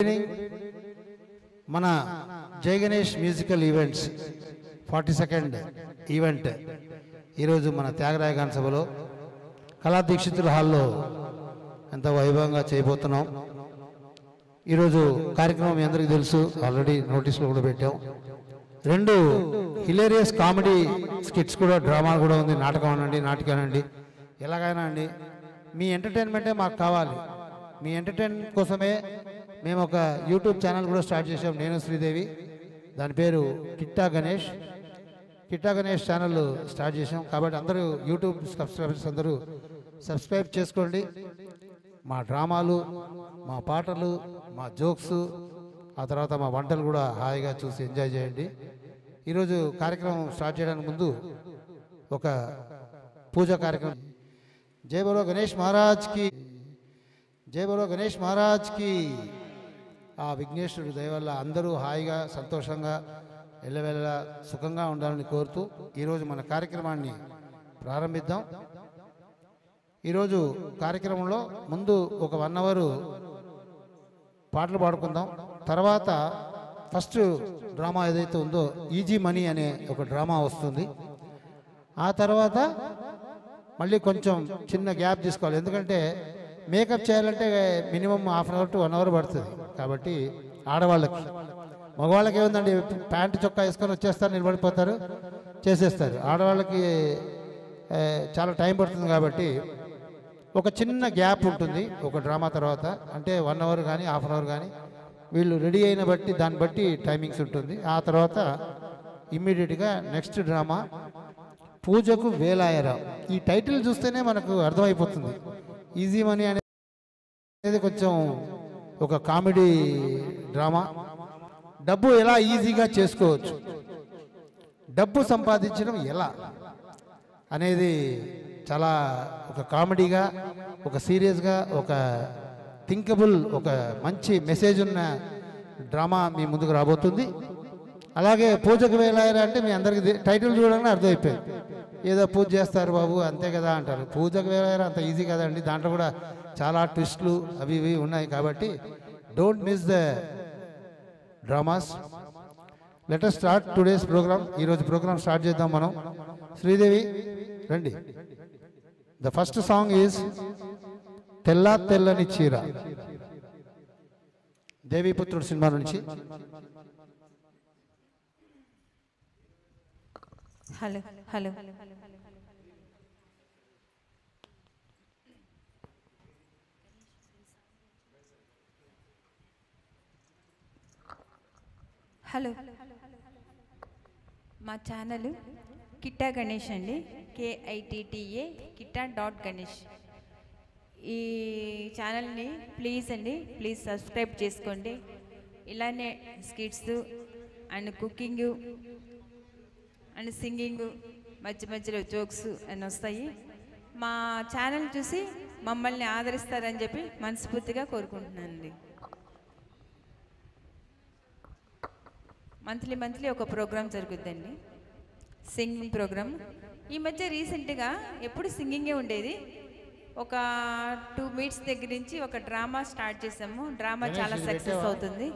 Evening మన జై Ganesh musical events 42nd event ఈరోజు మన త్యాగరాయ గాన సభలో కళా దీక్షితుల హాల్లో ఎంత వైభవంగా చేయబోతున్నాం. ఈరోజు కార్యక్రమం మీ అందరికీ తెలుసు, ఆల్రెడీ నోటీసులు కూడా పెట్టాం. 2 హిలేరియస్ కామెడీ స్కిట్స్ కూడా, డ్రామా కూడా ఉంది. నాటకం అనండి, నాటికానండి, ఎలాగైనా అండి. మీ ఎంటర్టైన్మెంటే మాకు కావాలి. మీ ఎంటర్టైన్మెంట్ కోసమే మేము ఒక యూట్యూబ్ ఛానల్ కూడా స్టార్ట్ చేసాం, నేను శ్రీదేవి. దాని పేరు కిట్టా గణేష్. కిట్టా గణేష్ ఛానల్ స్టార్ట్ చేసాం. కాబట్టి అందరూ యూట్యూబ్ సబ్స్క్రైబర్స్ అందరూ సబ్స్క్రైబ్ చేసుకోండి. మా డ్రామాలు, మా పాటలు, మా జోక్స్, ఆ తర్వాత మా వంటలు కూడా హాయిగా చూసి ఎంజాయ్ చేయండి. ఈరోజు కార్యక్రమం స్టార్ట్ చేయడానికి ముందు ఒక పూజా కార్యక్రమం. జై బోలో గణేష్ మహారాజ్ కి, జై బోలో గణేష్ మహారాజ్ కి. ఆ విఘ్నేశ్వరుడు దయ వల్ల అందరూ హాయిగా, సంతోషంగా, ఎల్లవెల్ల సుఖంగా ఉండాలని కోరుతూ ఈరోజు మన కార్యక్రమాన్ని ప్రారంభిద్దాం. ఈరోజు కార్యక్రమంలో ముందు ఒక 1 అవర్ పాటలు పాడుకుందాం. తర్వాత ఫస్ట్ డ్రామా ఏదైతే ఉందో ఈజీ మనీ అనే ఒక డ్రామా వస్తుంది. ఆ తర్వాత మళ్ళీ కొంచెం చిన్న గ్యాప్ తీసుకోవాలి, ఎందుకంటే మేకప్ చేయాలంటే మినిమం ½ అవర్ to 1 అవర్ పడుతుంది. కాబట్టి ఆడవాళ్ళకి, మగవాళ్ళకి ఏముందండి, ప్యాంటు చొక్కా వేసుకొని వచ్చేస్తారు, నిలబడిపోతారు, చేసేస్తారు. ఆడవాళ్ళకి చాలా టైం పడుతుంది. కాబట్టి ఒక చిన్న గ్యాప్ ఉంటుంది ఒక డ్రామా తర్వాత, అంటే 1 అవర్ కానీ ½ అవర్ కానీ, వీళ్ళు రెడీ అయిన బట్టి దాన్ని బట్టి టైమింగ్స్ ఉంటుంది. ఆ తర్వాత ఇమ్మీడియట్గా నెక్స్ట్ డ్రామా పూజకు వేలాయరా. ఈ టైటిల్ చూస్తేనే మనకు అర్థమైపోతుంది. ఈజీ మనీ అనేది కొంచెం ఒక కామెడీ డ్రామా. డబ్బు ఎలా ఈజీగా చేసుకోవచ్చు, డబ్బు సంపాదించడం ఎలా అనేది చాలా ఒక కామెడీగా, ఒక సీరియస్గా, ఒక థింకబుల్, ఒక మంచి మెసేజ్ ఉన్న డ్రామా మీ ముందుకు రాబోతుంది. అలాగే పూజకు వేలాయరా అంటే మీ అందరికీ టైటిల్ చూడగానే అర్థమైపోయింది. ఏదో పూజ చేస్తారు బాబు అంతే కదా అంటారు. పూజకు వేలాయరా అంత ఈజీ కదండి, దాంట్లో కూడా చాలా ట్విస్ట్లు అవి ఇవి ఉన్నాయి. కాబట్టి don't miss the dramas. Let us start today's programme. ఈరోజు ప్రోగ్రామ్ స్టార్ట్ చేద్దాం మనం. శ్రీదేవి రండి. ద ఫస్ట్ సాంగ్ ఈజ్ తెల్ల తెల్లని చీర, దేవీపుత్రుడు సినిమా నుంచి. హలో హలో హలో మా ఛానల్ కిట్టా గణేష్ అండి, KITTA kitta.ganesh. ఈ ఛానల్ని ప్లీజ్ సబ్స్క్రైబ్ చేసుకోండి. ఇలానే skits and cooking and singing, మధ్యలో జోక్స్ అని వస్తాయి. మా ఛానల్ చూసి మమ్మల్ని ఆదరిస్తారని చెప్పి మనస్ఫూర్తిగా కోరుకుంటున్నానండి. మంత్లీ ఒక ప్రోగ్రామ్ జరుగుద్దండి, సింగింగ్ ప్రోగ్రామ్. ఈ మధ్య రీసెంట్గా ఎప్పుడు సింగింగే ఉండేది. ఒక 2 మీట్స్ దగ్గర నుంచి ఒక డ్రామా స్టార్ట్ చేసాము. డ్రామా చాలా సక్సెస్ అవుతుంది.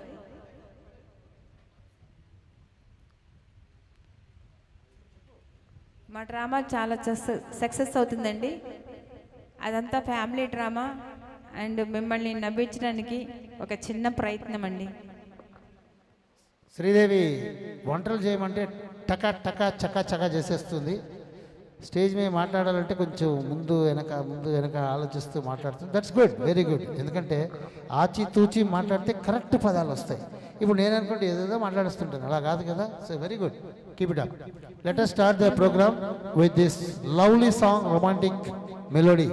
మా డ్రామా చాలా సక్సెస్ అవుతుందండి. అదంతా ఫ్యామిలీ డ్రామా అండ్ మిమ్మల్ని నవ్వించడానికి ఒక చిన్న ప్రయత్నం అండి. శ్రీదేవి వంటలు చేయమంటే టకా టకా చకా చకా చేసేస్తుంది. స్టేజ్ మీద మాట్లాడాలంటే కొంచెం ముందు వెనక ఆలోచిస్తూ మాట్లాడుతుంది. That's good, very good. ఎందుకంటే ఆచితూచి మాట్లాడితే కరెక్ట్ పదాలు వస్తాయి. ఇప్పుడు నేను అనుకుంటే ఏదేదో మాట్లాడుతుంటాను, అలా కాదు కదా. So very good, keep it up. Let us start the programme with this lovely song, romantic melody.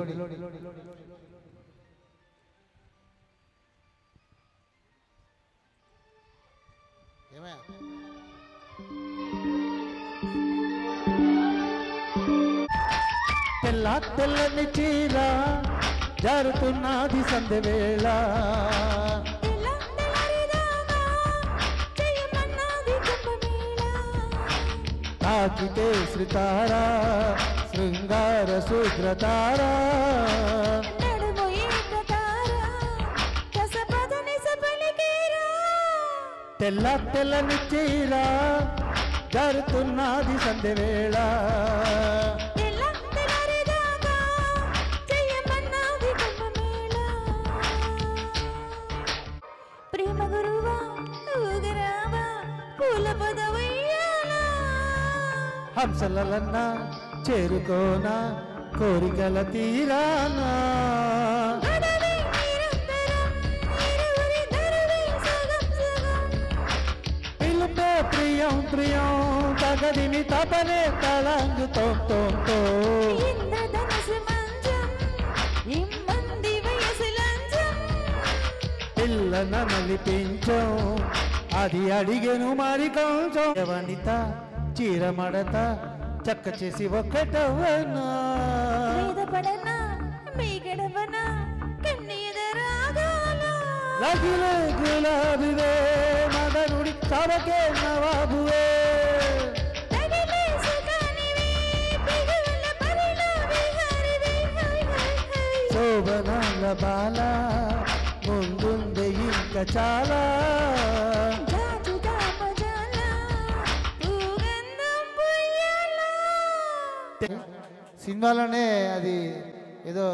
తెల్ల తెల్లని చీర జారుతున్నది సందె వేళ, తాకితే శ్రీతారా శృంగార శుభ్రతారా, నడుము ఏకతారా కసపదని సపలికేరా తెల్ల తెల్లని చీర జరుతున్నది సంధ్య వేళ ప్రేమ గురువా ఊగరావా పూల పదవయ్యాలా హంసలన్న చేరుకోనా కోరికల తీరానా పిలుపే ప్రియం ప్రియం తగదిని తపనే తళంగుతో పిల్లన నలిపించం అది అడిగెను మరి కొంచెం వనిత చీర మడత చక్క చేసి ఒక్కటవనా లగిలే గులాబివే మదనుడి సవకే నవాబువే శోభనాల బాల ముందుంది ఇంకా చాలా సినిమాలోనే అది ఏదో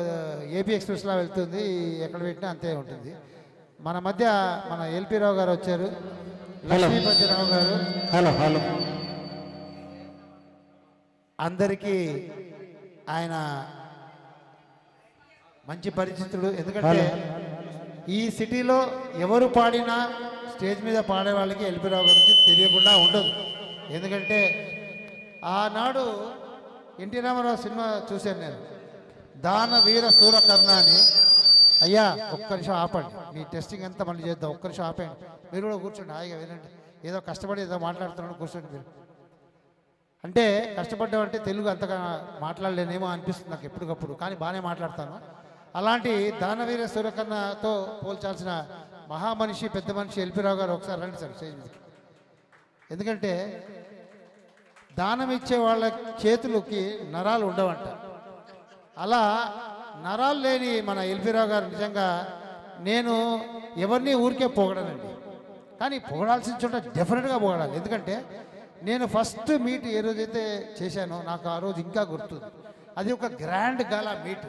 ఏపీ ఎక్స్ప్రెస్లా వెళ్తుంది, ఎక్కడ పెట్టినా అంతే ఉంటుంది. మన మధ్య మన ఎల్పి రావు గారు వచ్చారు, లక్ష్మీపతిరావు గారు. హలో హలో అందరికీ ఆయన మంచి పరిచితుడు. ఎందుకంటే ఈ సిటీలో ఎవరు పాడినా స్టేజ్ మీద పాడే వాళ్ళకి ఎల్పి రావు గురించి తెలియకుండా ఉండదు. ఎందుకంటే ఆనాడు ఎన్టీ రామారావు సినిమా చూశాను నేను, దాన వీర సూరకర్ణ అని. అయ్యా ఒక్క నిమిషం ఆపండి, మీ టెస్టింగ్ అంతా మళ్ళీ చేద్దాం, ఒక్క నిమిషం ఆపండి, మీరు కూడా కూర్చోండి, హాయిగా వినండి. ఏదో కష్టపడి ఏదో మాట్లాడుతున్నాను, కూర్చోండి మీరు. అంటే కష్టపడ్డామంటే తెలుగు అంతగా మాట్లాడలేనేమో అనిపిస్తుంది నాకు ఎప్పటికప్పుడు, కానీ బాగానే మాట్లాడతాను. అలాంటి దానవీర సూరకర్ణతో పోల్చాల్సిన మహామనిషి, పెద్ద మనిషి ఎల్పి రావు గారు. ఒకసారి రండి సార్ స్టేజ్ మీదకి. ఎందుకంటే దానం ఇచ్చే వాళ్ళ చేతులకి నరాలు ఉండవంట. అలా నరాలు లేని మన ఎల్పి రావు గారు నిజంగా, నేను ఎవరిని ఊరికే పొగడనండి, కానీ పొగడాల్సిన చోట డెఫినెట్గా పొగడాలి. ఎందుకంటే నేను ఫస్ట్ మీట్ ఏ రోజైతే చేశానో నాకు ఆ రోజు ఇంకా గుర్తుంది. అది ఒక గ్రాండ్ గాలా మీట్.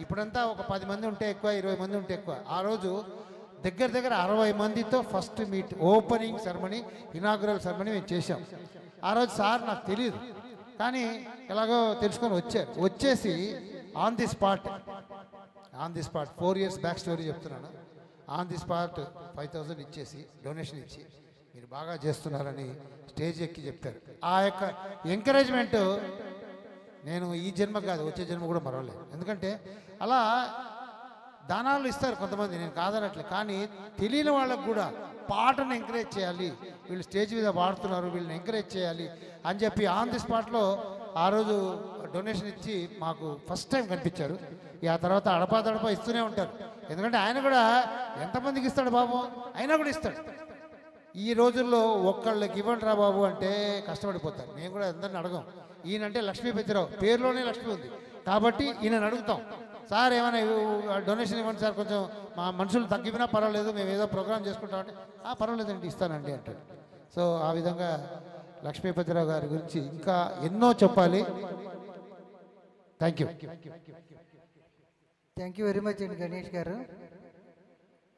ఇప్పుడంతా ఒక 10 మంది ఉంటే ఎక్కువ, 20 మంది ఉంటే ఎక్కువ. ఆ రోజు దగ్గర దగ్గర 60 మందితో first meet, opening ceremony, inaugural ceremony మేము చేశాం. ఆ రోజు సార్ నాకు తెలియదు, కానీ ఎలాగో తెలుసుకొని వచ్చేసి on the spot 4 years back story చెప్తున్నాను. ఆన్ ది స్పాట్ 5,000 ఇచ్చేసి, డొనేషన్ ఇచ్చి, మీరు బాగా చేస్తున్నారని స్టేజ్ ఎక్కి చెప్పారు. ఆ యొక్క ఎంకరేజ్మెంట్ నేను ఈ జన్మ కాదు, వచ్చే జన్మ కూడా మరవలేదు. ఎందుకంటే అలా దానాలు ఇస్తారు కొంతమంది, నేను కాదనట్లే, కానీ తెలియని వాళ్ళకు కూడా పాటను ఎంకరేజ్ చేయాలి, వీళ్ళు స్టేజ్ మీద పాడుతున్నారు, వీళ్ళని ఎంకరేజ్ చేయాలి అని చెప్పి ఆన్ ది స్పాట్లో ఆ రోజు డొనేషన్ ఇచ్చి మాకు ఫస్ట్ టైం కనిపించారు. ఆ తర్వాత అడపా ఇస్తూనే ఉంటారు. ఎందుకంటే ఆయన కూడా ఎంతమందికి ఇస్తాడు బాబు, అయినా కూడా ఇస్తాడు. ఈ రోజుల్లో ఒక్కళ్ళకి ఇవ్వండి రా బాబు అంటే కష్టపడిపోతారు. మేము కూడా అందరిని అడగం. ఈయనంటే లక్ష్మీపతిరావు, పేరులోనే లక్ష్మి ఉంది కాబట్టి ఈయనని అడుగుతాం, సార్ ఏమైనా డొనేషన్ ఇవ్వండి సార్, కొంచెం మా మనుషులు తగ్గిపోయినా పర్వాలేదు, మేము ఏదో ప్రోగ్రామ్ చేసుకుంటామంటే పర్వాలేదండి ఇస్తానండి అంటాడు. సో ఆ విధంగా లక్ష్మీపతిరావు గారి గురించి ఇంకా ఎన్నో చెప్పాలి. థ్యాంక్ యూ వెరీ మచ్ అండి గణేష్ గారు.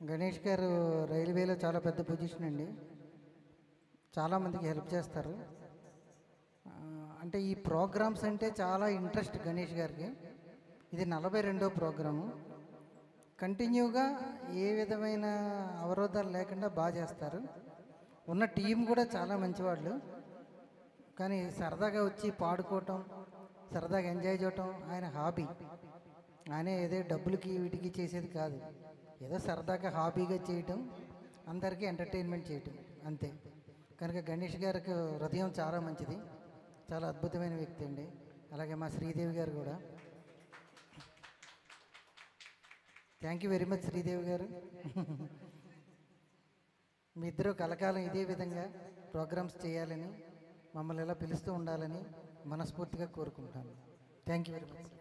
గణేష్ గారు రైల్వేలో చాలా పెద్ద పొజిషన్ అండి, చాలామందికి హెల్ప్ చేస్తారు. అంటే ఈ ప్రోగ్రామ్స్ అంటే చాలా ఇంట్రెస్ట్ గణేష్ గారికి. ఇది 42వ ప్రోగ్రాము. కంటిన్యూగా ఏ విధమైన అవరోధాలు లేకుండా బాగా చేస్తారు. ఉన్న టీం కూడా చాలా మంచివాళ్ళు, కానీ సరదాగా వచ్చి పాడుకోవటం, సరదాగా ఎంజాయ్ చేయటం ఆయన హాబీ. ఆయన ఏదో డబ్బులకి వీటికి చేసేది కాదు, ఏదో సరదాగా హాబీగా చేయటం, అందరికీ ఎంటర్టైన్మెంట్ చేయటం అంతే. కనుక గణేష్ గారికి హృదయం చాలా మంచిది, చాలా అద్భుతమైన వ్యక్తి అండి. అలాగే మా శ్రీదేవి గారు కూడా. Thank you very much Sridevi గారు. మీ ఇద్దరు కలకాలం ఇదే విధంగా ప్రోగ్రామ్స్ చేయాలని, మమ్మల్ని ఎలా పిలుస్తూ ఉండాలని మనస్ఫూర్తిగా కోరుకుంటాను. Thank you very much.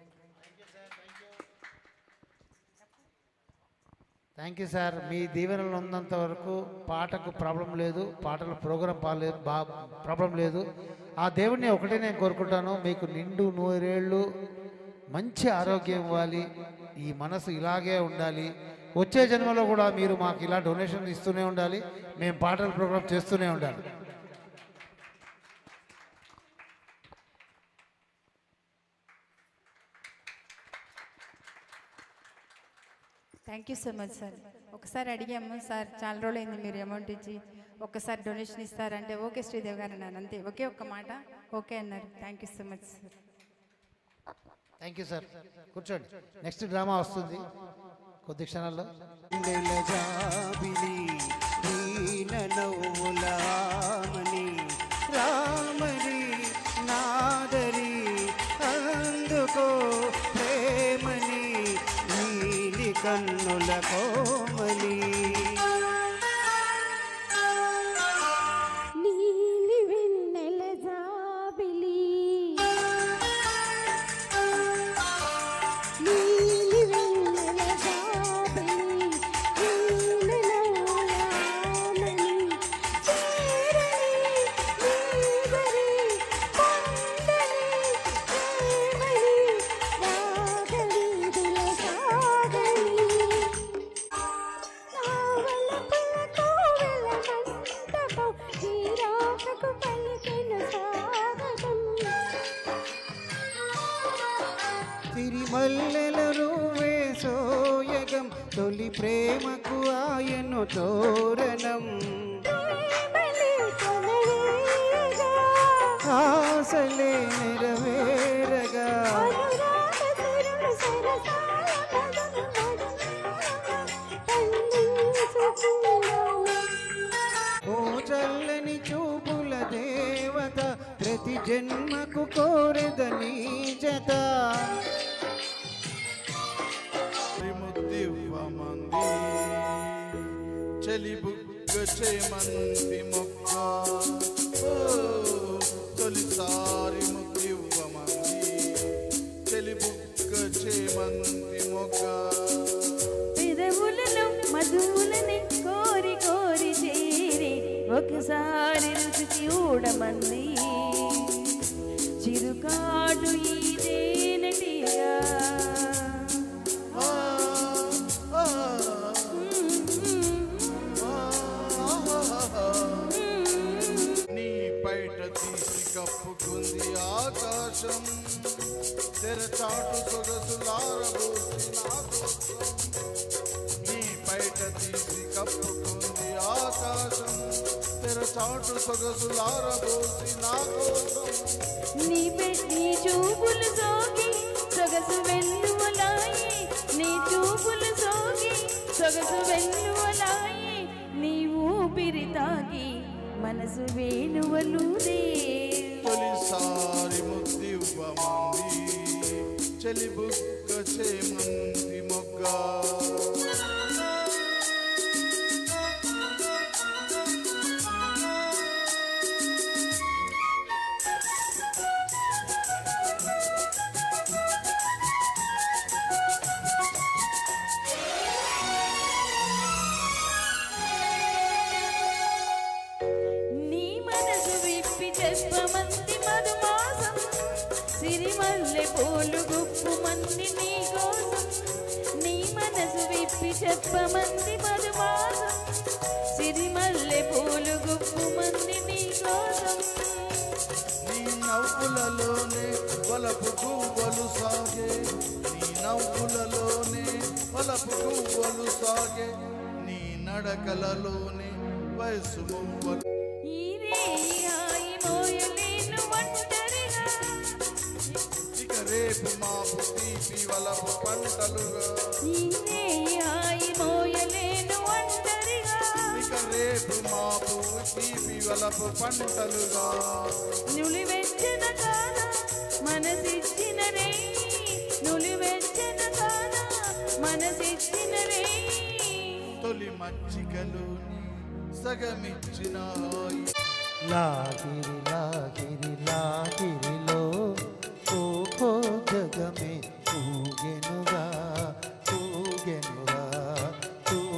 Thank you sir. మీ దీవెనలు ఉన్నంత వరకు పాటకు ప్రాబ్లం లేదు, పాటల ప్రోగ్రాం ప్రాబ్లం లేదు. ఆ దేవుడిని ఒకటే నేను కోరుకుంటాను, మీకు నిండు నూరేళ్ళు మంచి ఆరోగ్యం ఇవ్వాలి, ఈ మనసు ఇలాగే ఉండాలి. వచ్చే జన్మలో కూడా మీరు మాకు ఇలా డొనేషన్ ఇస్తూనే ఉండాలి, మేము పాటల ప్రోగ్రాం చేస్తూనే ఉండాలి. Thank you so much sir. ఒకసారి అడిగాము సార్, చాలా రోజులైంది మీరు అమౌంట్ ఇచ్చి ఒక్కసారి డొనేషన్ ఇస్తారంటే ఓకే శ్రీదేవి గారు అన్నారు, అంతే. ఒకే ఒక్క మాట ఓకే అన్నారు. Thank you so much sir. Thank you sir. కూర్చోండి, నెక్స్ట్ డ్రామా వస్తుంది కొద్ది క్షణాల్లో. రామని నాదరి అందుకో ప్రేమని నీలి కన్నుల కోమలి. నీలి వెన్నెల జాబిలి నీలి వెన్నెల జాబిలి నీలలోలామని చేరని నీదరి పొందని ప్రేమని రాగవీధుల సాగని నావల పులకోవెల మంటపం ఈ రాకకు పలికిన స్వాగతం. సిరిమల్లెల రూవే సోయగం తొలి ప్రేమకు ఆయను తోరణం. ప్రేమలే కొనవేయగా ఆశలే నెరవేరగా అనురాగ సిరులు సరసాల పదము పండించుకుందాము. ఓ చల్లని చూపుల దేవత ప్రతి జన్మకు కోరెదని జత. ముద్దివ్వమంది చలి బుగ్గ చేమంతి మొక్క, ఓ తొలిసారి ముద్దివ్వమంది చలి బుగ్గ చేమంతి మొక్క. పెదవులలో మధువులని కోరి కోరి చేరి ఒకసారి రుచి చూడమంది చిరుకాడు ఇదేనటిగా. ఆ, ఆ, నీ పైట తీసి కప్పుకుంది ఆకాశం, తెరచాటు సొగసులారబోసి నా కోసం. నీ పైట తీసి కప్పుకుంది ఆకాశం, తెరచాటు సొగసులారబోసి నా కోసం. నీ చూపులు సోకి సొగసు వెన్నువలాయి, నీ చూపులు సోకి సొగసు వెన్నువలాయి, నీ ఊపిరి తాగి మనసు వేణువలుదే. తొలిసారి ముద్దివ్వమంది చలి బుగ్గ చేమంతి మొగ్గ. నీ మనసు విప్పి చెప్పమంది మధుమాసం, సిరిమల్లె పూలు గుప్పుమంది నీ కోసం. నీ మనసు విప్పి చెప్పమంది మధుమాసం, సిరిమల్లె పూలు గుప్పుమంది నీ కోసం. నీ నవ్వులలోనే వలపు గువ్వలు సాగే, నీ నవ్వులలోనే వలపు గువ్వలు సాగే, నీ నడకలలోనే వయసు మువ్వలు. ఈ రేయి హాయి మోయలేను ఒంటరిగా, ఇక రేపు మాపు తీపి వలపు పంటలుగా. ఈ రేయి హాయి మోయలేను ఒంటరిగా. ఇక రేపు మాపు తీపి వలపు పంటలుగా. నులివెచ్చన కాన మనసిచ్చిన రేయి, నులివెచ్చన కాన మనసిచ్చిన రేయి. తొలి మచ్చికలోని సగమిచ్చిన హాయి. లాగిరి లాగిరి లాగిరిలో ఓహో జగమే ఊగెనుగా ఊగెనుగా ఊగెనుగా.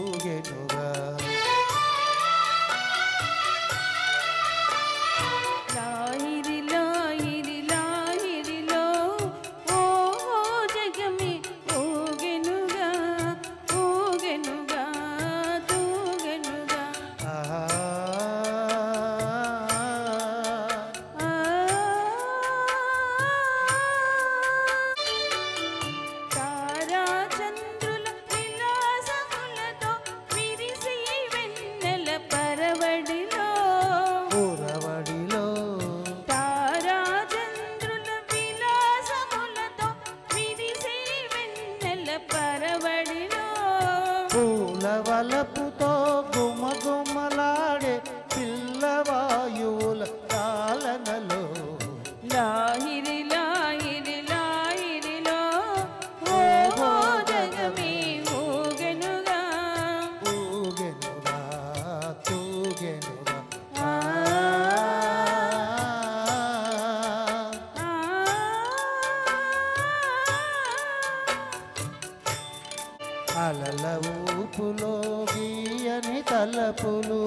తలపులు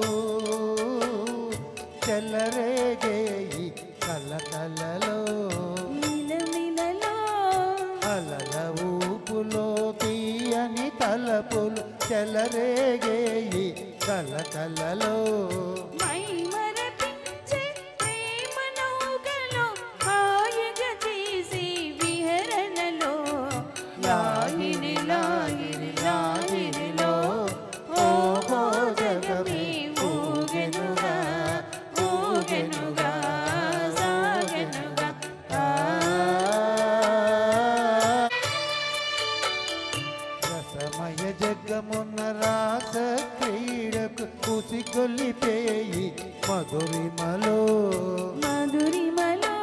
చెల్లరేగే ఈ కలకలలో మిలమిలలో అలల ఊపులో తీయని తలపులు చెల్లరేగే ఈ కలకలలో మైమరపించే ప్రేమ నౌకలో హాయిగా చేసే విహరణలో లాహిరి లాహిరి లాహిరిలో ఓహో జగమే ఊగెనుగా ఊగెనుగా సాగెనుగా రసమయ జగమున్న రాస క్రీడకు కుసిగొల్లిపేయి మధురిమలో మధురిమలో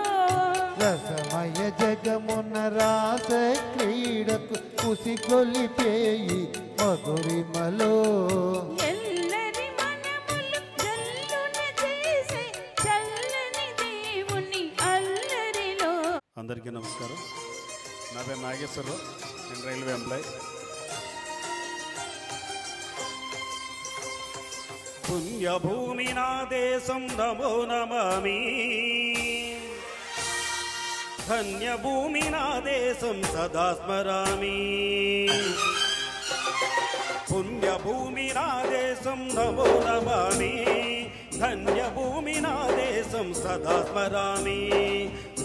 రసమయ జగమున్న రాస క్రీడకు కుసిగొల్లిపేయి మధురిమలో ఎల్లరి మనములు జల్లున చేసే చల్లని దేవుని అల్లరిలో అందరికీ నమస్కారం. నా పేరు నాగేశ్వరరావు, నేను రైల్వే ఎంప్లాయ్. పుణ్యభూమి నా దేశం నమో నమామి, ధన్యభూమి నా దేశం సదా స్మరామి. పుణ్యభూమి నా దేశం నమో నమామి, ధన్యభూమి నా దేశం సదా స్మరామి.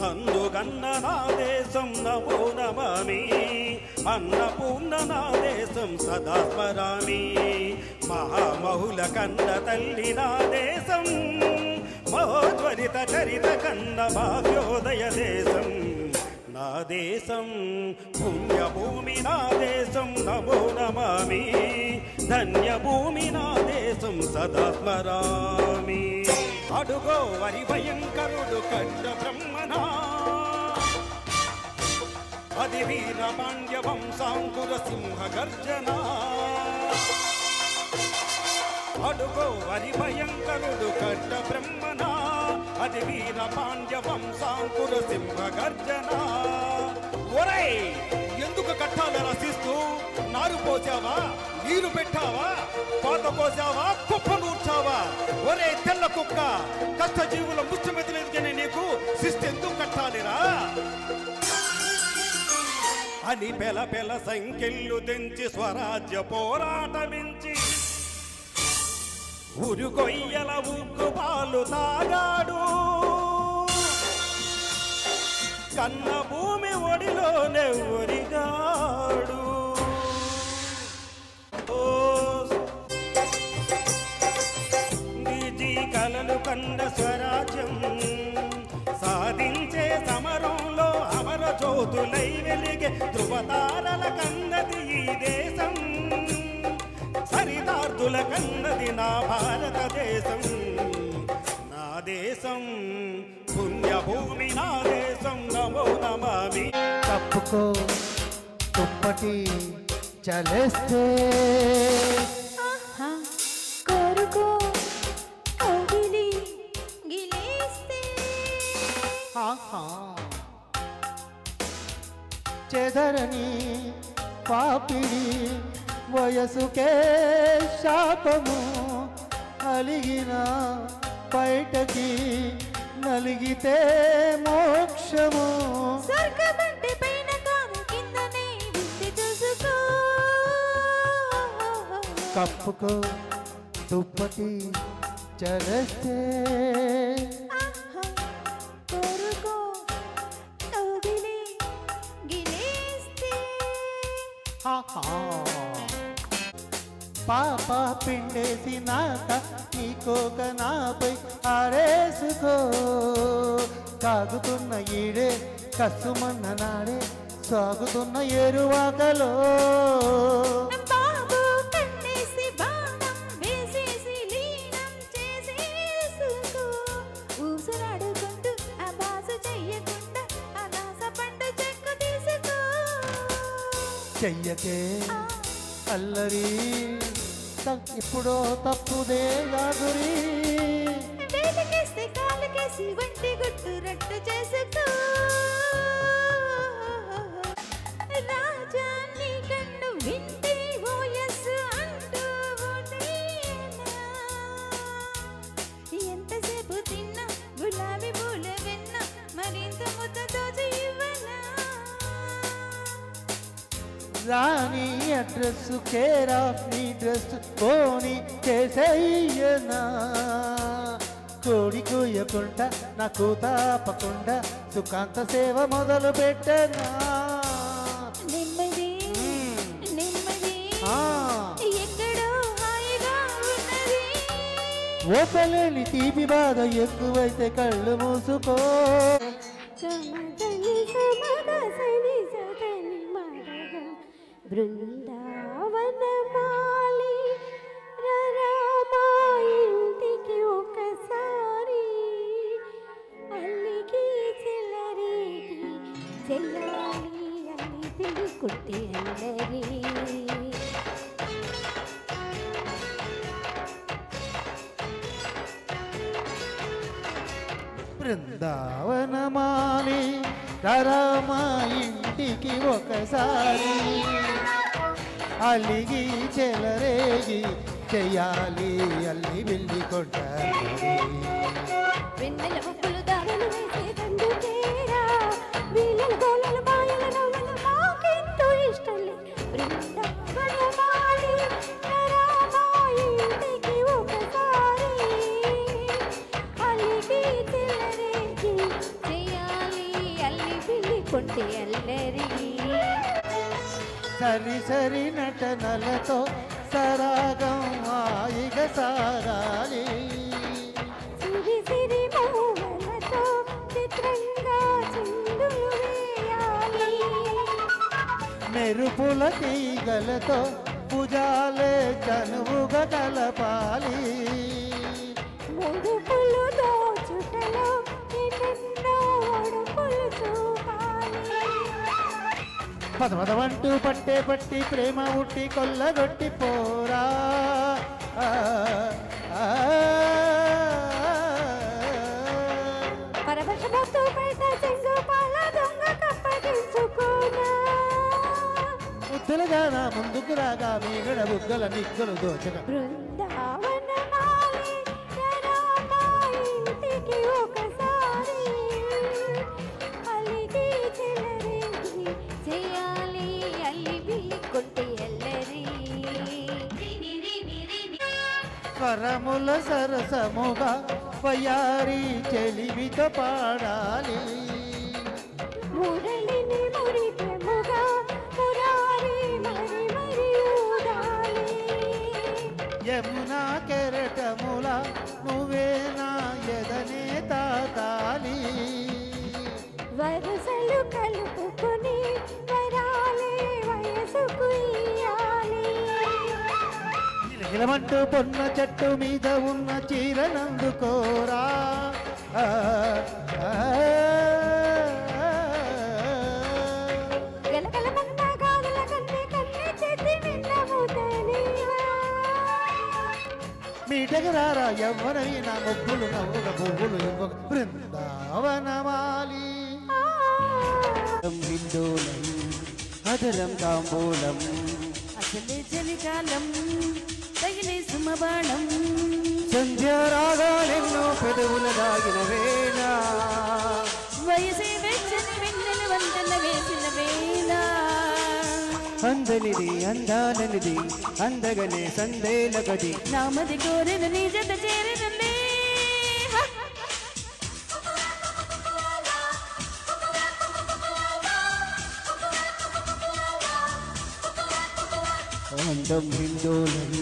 అందుగన్న నా దేశం నమో నమామి, అన్నపూర్ణ నా దేశం సదా స్మరామి. మహామహుల కన్న తల్లి నా దేశం, మహోజ్వలిత చరిత కన్న భాగ్యోదయ దేశం నా దేశం. పుణ్యభూమి నా దేశం నమో నమామి, ధన్యభూమి నా దేశం సదా స్మరామి. అడుగో వరి భయంకరుడు కట్ట బ్రహ్మనా, అది వీర పాండ్య వంశాంకుర సింహ గర్జన. అడుగో వరి భయంకరుడు కట్ట బ్రహ్మనా, అది వీర పాండ్య వంశాంకుర సింహ గర్జన. ఒరే ఎందుకు కట్టాలి రసిస్తూ? నారు పోసావా, నీరు పెట్టావా, పాత పోసావా, కుప్ప నూర్చావా? ఒరే తెల్ల కుక్క, కష్టజీవుల ముచ్చమెతలేదుగానే నీకు శిస్తు ఎందుకు కట్టాలిరా అని పెల పెల సంఖ్యలు తెంచి స్వరాజ్య పోరాటమించి ఉరుగొయ్యల ఉగ్గు పాలు తాగాడు. కన్న భూమి ఒడిలోనే ఒరిగాడు. నిజీ కలలు కండ స్వరాజ్యం సాధించే సమరంలో అమర జ్యోతులై వెలిగే ధృవతారల కన్నది ఈ దేశం. సరిదార్థుల కన్నది నా భారతదేశం. నా దేశం పుణ్యభూమి నా దేశం నమో నమామి. కప్పుకో తుప్పటి చలేస్తే ఆహా కోరుకో కౌగిలి గిలేస్తే ఆహా చెదరని పాపిడి వయసుకే శాపము, అలిగిన బయటకి నలిగితే మోక్షము. స్వర్గమంటే పైన కాదు కిందనే వింది చూసుకో. కప్పుకో దుప్పటి చలేస్తే ఆహా కోరుకో కౌగిలి గిలేస్తే పాప పిండేసినాక నీకోక నాపై ఆరేసుకో. కాగుతున్న ఈడే కసుమన్న నాడే సాగుతున్న ఎరువాకలో. బాబు కన్నేసి బాణం వేసేసి లీనం చేసేసుకో. ఊసలాడుకుంటూ అభాస చెయ్యకుండా అనాస పండు చెక్కు తీసుకో. చెయ్యకే అల్లరి ఇప్పుడో తప్పుదే గాదురి. వేలికేస్తే కాలుకేసి వంటి గుట్టు రట్టు చేసుకో. రాజా నీ కన్ను వింటే ఓయస్సు అంటూ ఉండేనా. రాణి అడ్రస్ కేర్ ఆఫ్ నీ డ్రెస్ పోని చేసేయనా కోడి కూయకుండా నాకు తాపకుండా సుఖాంత సేవ మొదలు పెట్టనా నెమ్మది నెమ్మది ఆ. ఎక్కడో హాయిగా ఉన్నది ఓపలేని తీపి బాధ ఎక్కువైతే కళ్ళు మూసుకో సమదని సమగ సని సదని మరగ బృందావనమాలి రరామా ఇంటికి ఒకసారి అల్లికి చెల్లరేగి చెల్లాలి అని పిలుకుంటే అందరి బృందావనమాలి రరామా ఇంటికి ఒకసారి అలిగి చెలరేగి చెయ్యాలి అల్లి వెళ్ళి కొట్టాలి వెన్నెల ముక్కులు దారులు వేసేదందు తేరా వీళ్ళ గోళలు మాయల నవ్వులు మాకెంతో ఇష్టం లే బృందావనమాలి రరామా ఇంటికి ఒకసారి అల్లికి చెల్లరేగి చేయాలి అల్లి పిల్లి కొంటే అల్లరి సరి సరి నటనలతో సరాగం హాయిగా సాగాలి సిరి సిరి మోహలతో చిత్రంగా చిందులు వేయాలి మెరుపుల తీగలతో భుజాలే చనువుగా కలపాలి ముడుపులు దోచుటలో ఎన్నెన్నో ఒడుపులు చూపాలి పదవంటూ పట్టే పట్టి ప్రేమ ఉట్టి కొల్లగొట్టి పోరా ఆ, ఆ, పరవశమతో బయట చెంగు పాల దొంగ కప్పగించుకోనా ముద్దులుగా నా ముందుకు రాగా మీగడ బుగ్గల నిగ్గులు దోచగా బృందావనమాలి రరామా ఇంటికి ఒకసారి అలిగి చెలరేగి చేయాలి అల్లి బిల్లి కొంటే ఎల్లరి స్వరముల సరసముగా వయారి చెలిమితో పాడాలి మురళిని మురిపెముగా మురారి మరి మరి ఊదాలి యమునా కెరటముల నువ్వే నా ఎదనే తాతాలి వరుసలు కలుపుకొని వరాలే వయసుకు ఇయ్యాలి గిలమంటూ పొన్న చెట్టు మీద ఉన్న చీరనందుకోరా ఆ, ఆ, గలగలమన్న గాజుల కన్నే కన్నే చేతి విన్నముతనివా మీటగరారా ఎవ్వరైనా ముగ్గులు నవ్వుల పువ్వులు ఇవ్వక బృందావనమాలి హిందోళం అదరం తాంబూలం అసలే చలికాలం తగిలే సుమబాణం సంధ్యారాగాలెన్నో పెదవుల దాగిన వేళ వయసే వెచ్చని వెన్నెల వంటల వేసిన వేళ అందనిది అందాలనిది అందగనే సందేల గది నామది కోరిన నీ జత చేరినలే అందం హిందోళం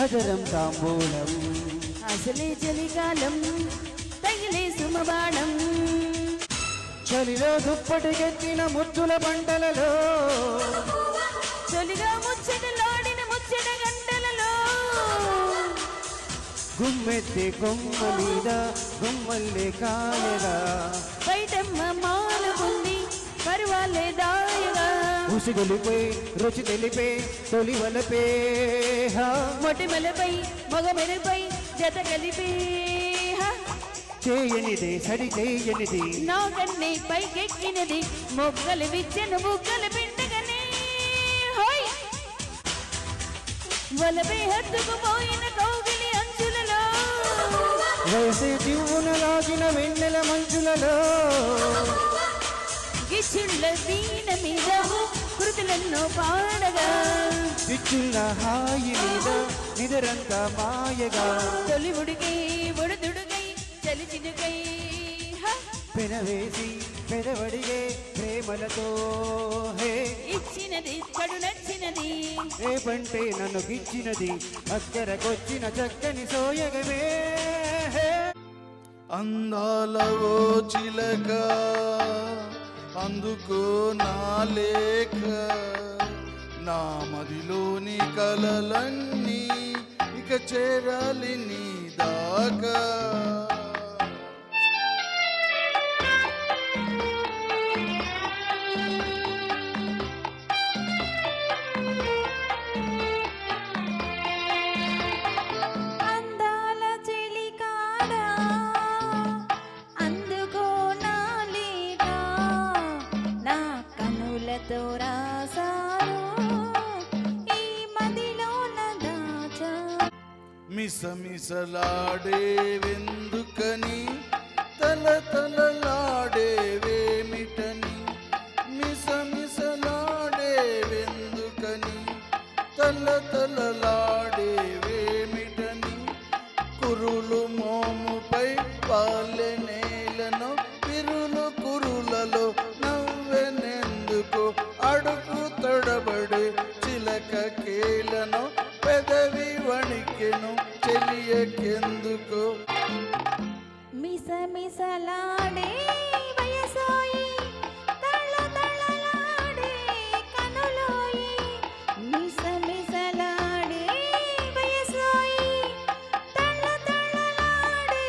అదరం తాంబూలం అసలే చలికాలం తగిలే సుమబాణం చలిలో దుప్పటికెత్తిన ముద్దుల పంటలలో తొలిగా ముచ్చటలాడిన ముచ్చట గంటలలో గుమ్మెత్తి కొమ్మ మీద గుమ్మల్లే కాయగా బయటమ్మ మాలుకుంది పరువాలే దాయగా ఉసిగొలిపే రుచి తెలిపే తొలి వలపే మొటిమలపై మగమెరుపై జత కలిపే చేయనిదే సరి చేయనిది నా కన్నే పైకెక్కినది మొగ్గలు విచ్చెను బుగ్గలు పిండగనే హోయ్ వలపై హత్తుకుపోయిన కౌగిలి అంచులలో వేసే దివ్వున లాగిన వెన్నెల మంచులలో గిచ్చుళ్ళ వీణ మీద కృతులెన్నో పాడగా పిచ్చుల హాయి మీద నిదరంతా మాయగా తొలిముడిగై ఒడుదుడుగై చలిచినుగై పెనవేసి పెదవడిగే ప్రేమలతో హే ఇచ్చినది కడు నచ్చినది రేపంటే నన్ను గిచ్చినది అక్కరకొచ్చిన చక్కని సోయగమే అందాలవో చిలక అందుకో నా లేఖ నా మదిలోని కలలన్నీ ఇక చేరాలి నీ దాకా మిసమిసలాడేవెందుకని తలతలలాడేవేమిటని మిసమిసలాడేవెందుకని తలతలలాడేవేమిటని కురులు మోముపై పాలె నేలను పిరులు కురులలో నవ్వెనెందుకు అడుగు తడబడి చిలక కేలను పెదవి వణికెను చెలియకెందుకు మిసమిసలాడే వయసోయి తళతళలాడే కనులోయి మిసమిసలాడే వయసోయి తళతళలాడే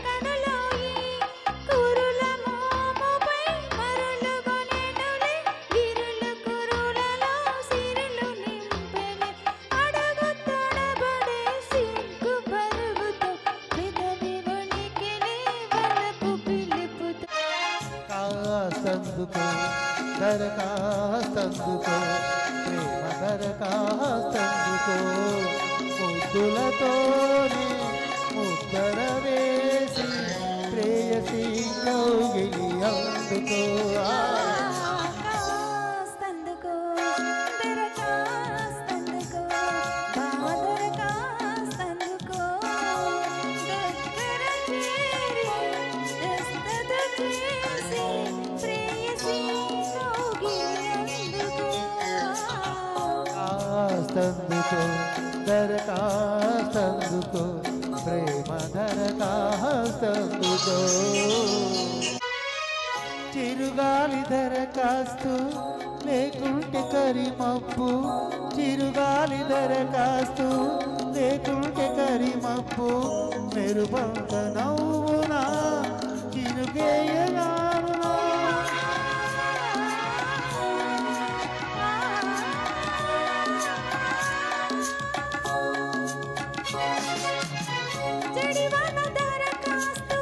కనులోయి కురుల మోముపై మరులుగొనెనులే విరులు కురులలో సిరులు నింపెనే అడుగు తడబడే సిగ్గు పరుగుతో పెదవి వణికెనే వలపు పిలుపుతో కాస్తందుకో దరఖాస్తందుకో ప్రేమ దరఖాస్తందుకో ముద్దులతోనే ముద్దర వేసి ప్రేయసి కౌగిలి అందుకో కాస్తందుకో దరఖాస్తందుకో దరఖాస్తందుకో దగ్గర చేరి దస్తత చేసి ప్రేయసి కౌగిలి అందుకో కాస్తందుకో దరఖాస్తందుకో ప్రేమ దరఖాస్తందుకో చిరుగాలి దరఖాస్తు లేకుంటే కరిమప్పు చిరుగాలి దరఖాస్తు లేకుంటే కరిమప్పు మెరుపంత నవ్వునా చిరుగేయనానునా జడివాన దరఖాస్తు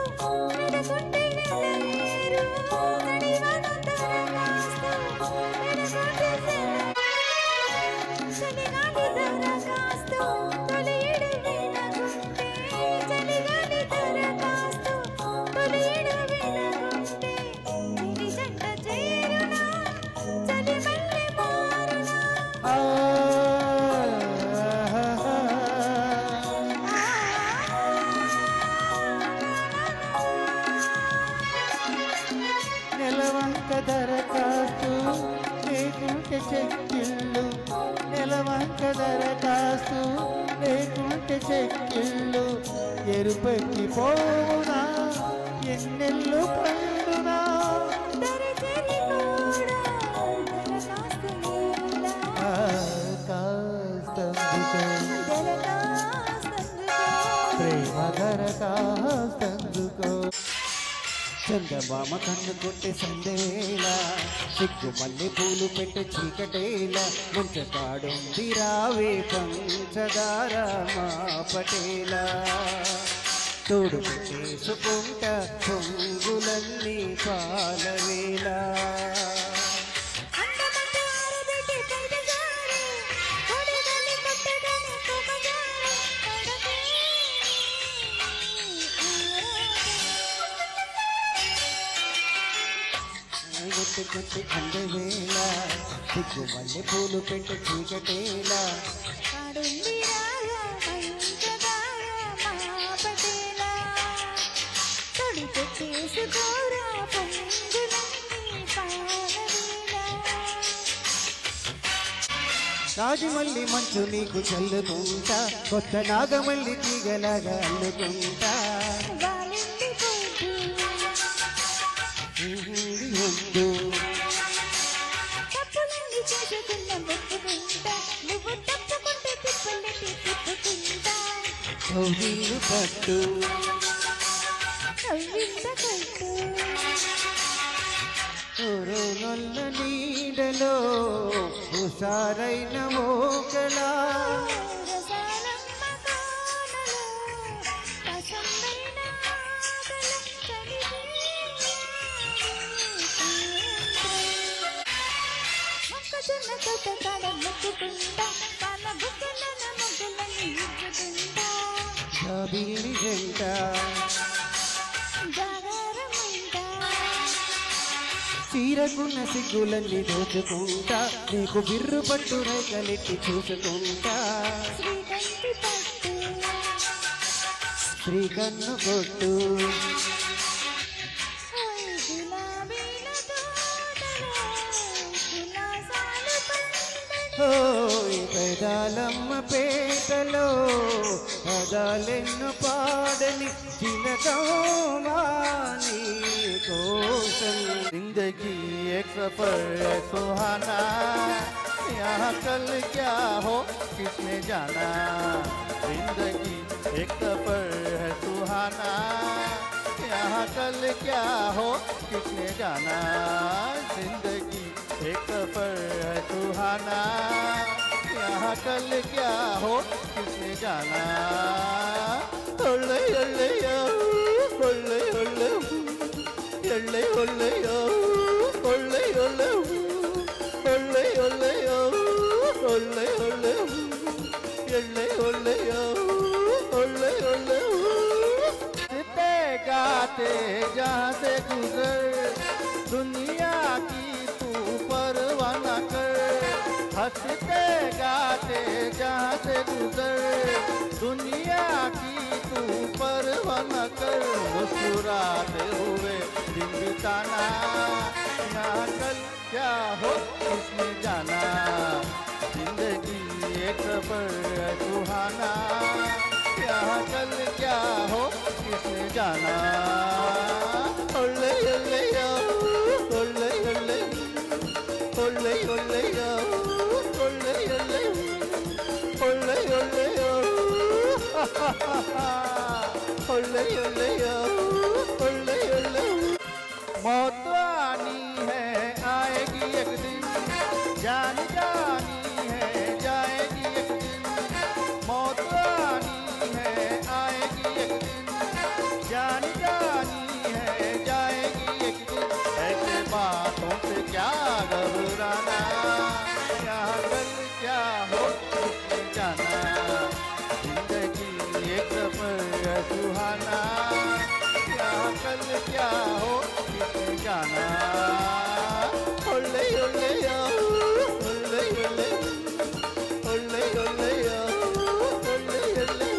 వెనుకుంటే వెళ్ళలేరు జడివాన దరఖాస్తు వెనుకుంటే చలిగాలి దరఖాస్తు తొలియడు వినకుంటే చలిగాలి దరఖాస్తు తొలియడు వినకుంటే చిలి జంట చేరునా చలి మల్లె మారునా నెలవంక దరఖాస్తు లేకుంటే చెక్కిళ్ళు నెలవంక దరఖాస్తు లేకుంటే చెక్కిళ్ళు ఎరుపెక్కి పోవునా ఎన్నెల్లు పండునా దరచరి కూడా దరఖాస్తు లేలా కాస్తందుకో దరఖాస్తందుకో ప్రేమ దరఖాస్తందుకో చందమామ కన్ను కొట్టే సందేవేళ సిగ్గు మల్లె పూలు పెట్టే చీకటేల మంచకాడుంది రావే పంచదార మా పటేలా తోడు చేసుకుంట పొంగులన్నీ పాలవేళ అందమంటే ఆరబెట్టి బయట జారే కొడగలి కొట్టగానే కొమ్మ జారే కొడకే ముట్టుకుంటే అందవేళ సిగ్గు మల్లె పూలు పెట్టే చీకటేలా రాజమల్లి మంచు నీకు చల్లుకుంటా కొత్త నాగమల్లి తీగలాగా అల్లుకుంటా కౌగిళ్ళు పట్టు నొల్ల నీడలో హుషారైన మోకలా జాబిల్లి జంట చీరకున్న సిగ్గులన్నీ దోచుకుంటా నీకు బిర్రు పట్టు రేఖలెట్టి చూసుకుంటా శ్రీకన్ను కొట్టు పెదాలమ్మ పేటలో పదాలెన్ను పాడని చిలకమాని కోసం जिंदगी एक सफर है सुहाना, यहाँ कल क्या हो किसने जाना। जिंदगी एक सफर है सुहाना, यहाँ कल क्या हो किसने जाना। जिंदगी एक सफर है सुहाना, यहाँ कल क्या हो किसने जाना। ओले ओले ओले ओले ಒಳ್ಳೆ ಒಳ್ಳೆಯ ಒಳ್ಳೆ ಒಳ್ಳೆ ಒಳ್ಳೆ ಒಳ್ಳೆಯ ಒಳ್ಳೆ ಒಳ್ಳೆ ಎಳ್ಳೆ ಒಳ್ಳೆಯ ಒಳ್ಳೆ ಒಳ್ಳೆ जीते गाते जहाँ से गुजर दुनिया की तू परवाह न कर। हंसते गाते जहाँ से गुजर दुनिया की तू परवाह न कर। मुस्कुराते हुए दिन बिताना, यहाँ कल क्या हो किसने जाना। जिंदगी एक सफर है सुहाना, यहाँ कल क्या हो किसने जाना। ओले ओले ओले ओले ओले ओले ओले ओले ओले ओले ओले ओले ओले ओले। मौत आनी है आएगी एक दिन, जान जानी है जाएगी एक दिन। मौत आनी है आएगी एक दिन, जान जानी है जाएगी एक दिन। ऐसे बातों से क्या घबराना, यहाँ कल क्या हो किसने जाना। जिंदगी एक सफर है सुहाना, यहाँ कल क्या हो किसने जाना। ओले ओले ओले ओले ओले ओले ओले ओले ओले ओले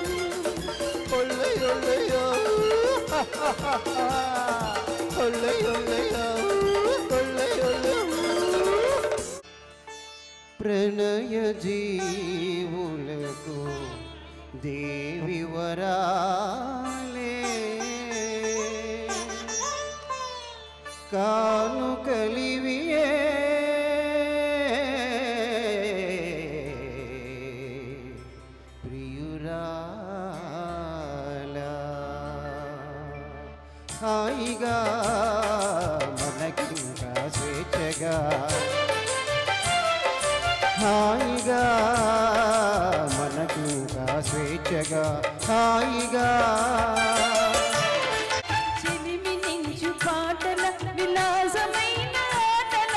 ओले ओले ओले ओले। ప్రణయ జీవులకు దేవి వరాలే కాను కలివియే ప్రియురాలా హాయిగా మనకింకా స్వేచ్ఛగా హాయిగా మనకింకా స్వేచ్ఛగా హాయిగా చెలిమి నించు పాటల విలాసమైన ఆటల,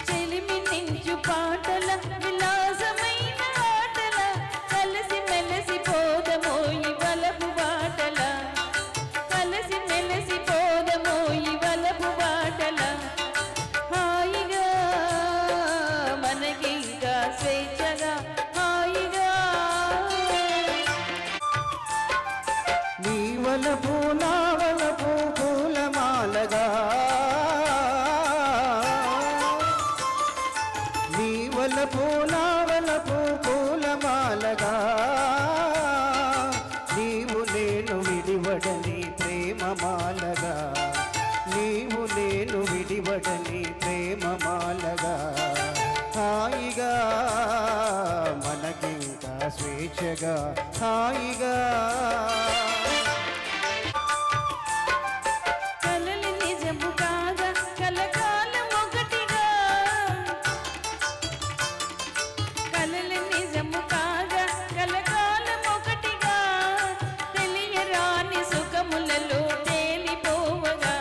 చెలిమి నించు పాటల విలాసమైన ఆటల, కలిసి మెలసి పోదమోయి వలపు బాటల, కలిసి మెలసి పోదమోయి వలపు వలపు నా వలపు పూలమాలగా నీ వలపు నా వలపు పూలమాలగా నీవు నేను విడివడని ప్రేమమాలగా నీవు నేను విడివడని ప్రేమమాలగా హాయిగా మనకింకా స్వేచ్ఛగా హాయిగా కలలు నిజము కాగా కలకాలం ఒకటిగా కలలు నిజము కాగా కలకాలం ఒకటిగా తెలియరాని సుఖములలో తేలిపోవగా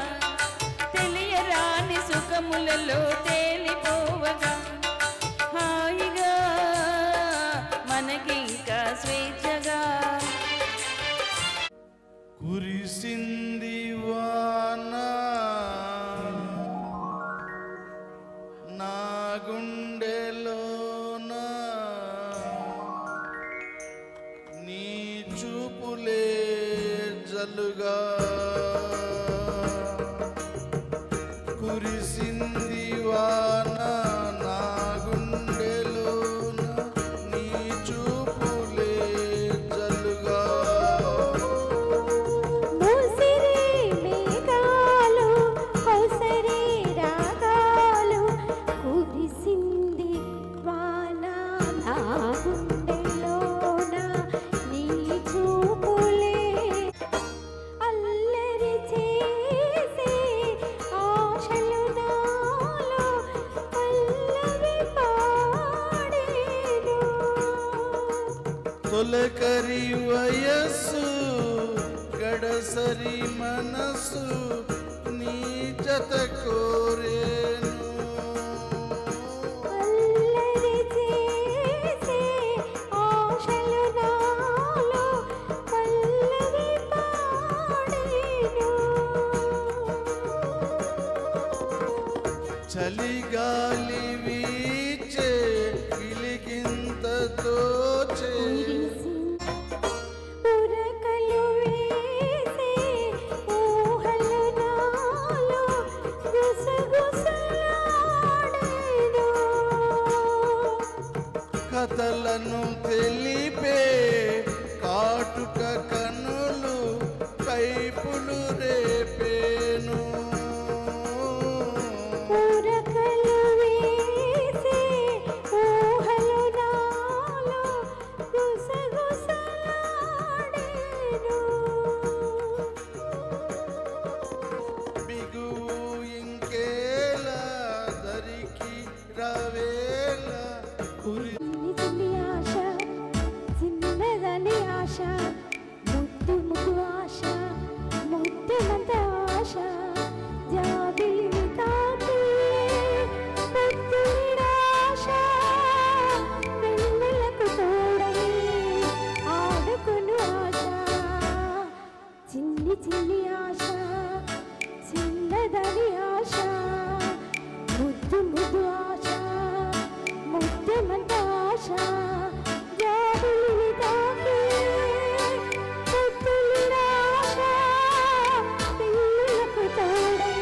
తెలియరాని సుఖములలో తేలిపోవగా హాయిగా మనకింకా స్వేచ్ఛగా కురిసింది వాన నా గుండెలోన నీ చూపులే జలుగా కురిసింది వాన నా గుండెలోన నీ చూపులే జలుగా మూసిరి మేఘాలు కొసరి రాగాలు కురిసింది వాన నా గుండెలోన నీ చూపులే అల్లరి చేసే ఆశలు నాలో పల్లవి పాడేను తొలకరి వయస్సు గడసరి మనసు నీ జత కోరేను అల్లరి చేసే ఆశలు నాలో పల్లవి పాడేను చలిగాలి వీచే గిలిగింత తోచే ఉరకలు వేసే ఊహలు నాలో గుసగుసలాడేను కథలను తెలిపే కాటుక కనులు కైపులు రేపేను ఉరకలు వేసే ఊహలు నాలో గుసగుసలాడేను బిగువు ఇంకేలా దరికి రవేలా కురి చిన్ని ఆశ చిన్నదని ఆశ ముద్దు ముగ్గు ఆశ ముద్దెమంత ఆశ జాబిలి తాకి ముద్దునిరాశ వెన్నెలకు తోడై ఆడుకును ఆశ చిన్ని చిన్ని ఆశ చిన్నదని ఆశ ముద్దు ముద్దు ఆశ ముద్దెమంత ఆశ జాబిలి తాకి ముద్దునిరాశ వెన్నెలకు తోడై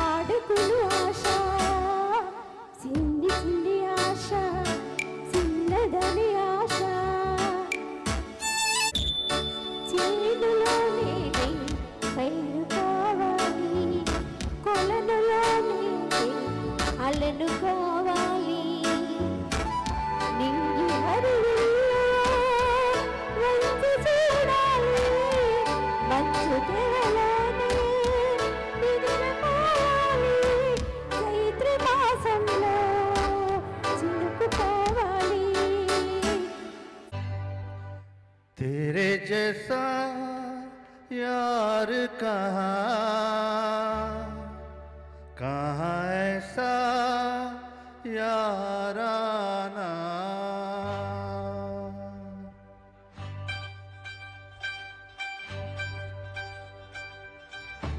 ఆడుకును ఆశ చిన్ని చిన్ని ఆశ చిన్నదని ఆశ చేనులోనే పైరు కావాలి కొలనులోనే అలను కావాలి నింగి హరివిల్లో మంచు చూడాలి మంచు తెరలోనే నిద్రపోవాలి చైత్ర మాసంలో చినుకు కావాలి तेरे जैसा यार कहाँ ऐसा याराना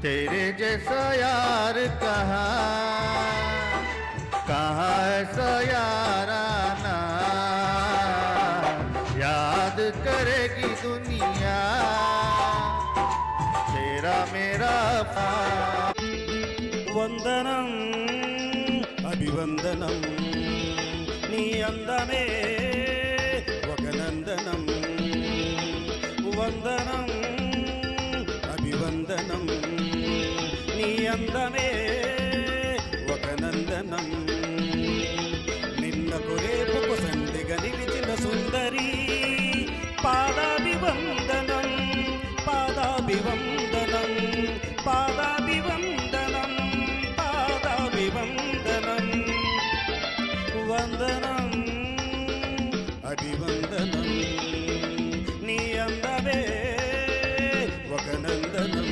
तेरे जैसा यार कहाँ ऐसा याराना याद करेगी दुनिया तेरा मेरा వందనం అభివందనం నీ అందమే ఒక నందనం వందనం అభివందనం నీ అందమే ఒక నందనం నిన్నకు రేపుకు సంధిగా నిలిచిన సుందరి పాదాభివందనం పాదాభివందనం పాదాభివందనం పాదాభివందనం వందనం అభివందనం నీ అందమే ఒక నందనం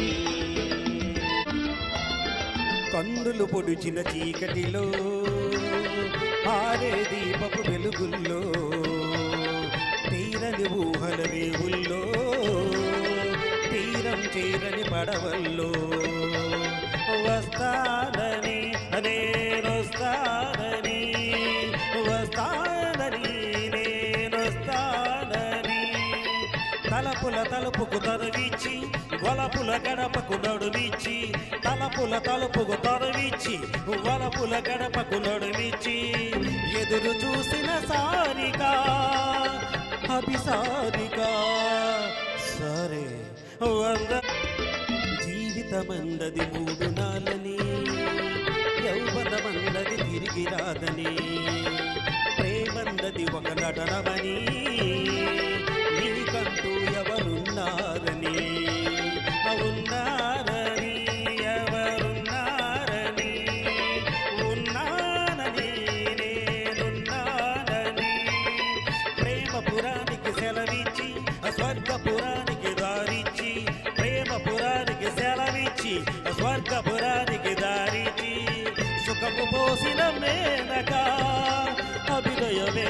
కన్నులు పొడిచిన చీకటిలో ఆడే దీపపు వెలుగుల్లో తీరని ఊహల రేవుల్లో తీరం చేరని పడవల్లో వస్తానని నేనొస్తానని వస్తానని నేనొస్తానని తలపుల తలుపుకు తరువిచ్చి వలపుల గడపకు నడుమిచ్చి తలపుల తలుపుకు తరువిచ్చి వలపుల గడపకు నడుమిచ్చి ఎదురు చూసిన సారిక అభిసారిక సరే వంద జీవితమందది మూడు నాలని యౌవనమందది తిరిగి రాదని ప్రేమందది ఒక నటనమని నీకంటూ ఎవరున్నారని ఉన్నారని ఎవరున్నారని ఉన్నానని నేనున్నానని ప్రేమపురానికి సెలవిచ్చి స్వర్గపురానికి దారిచ్చి ప్రేమపురానికి సెలవిచ్చి స్వర్గపురానికి దారిచ్చి సుఖము పోసిన మేనక అభినయమే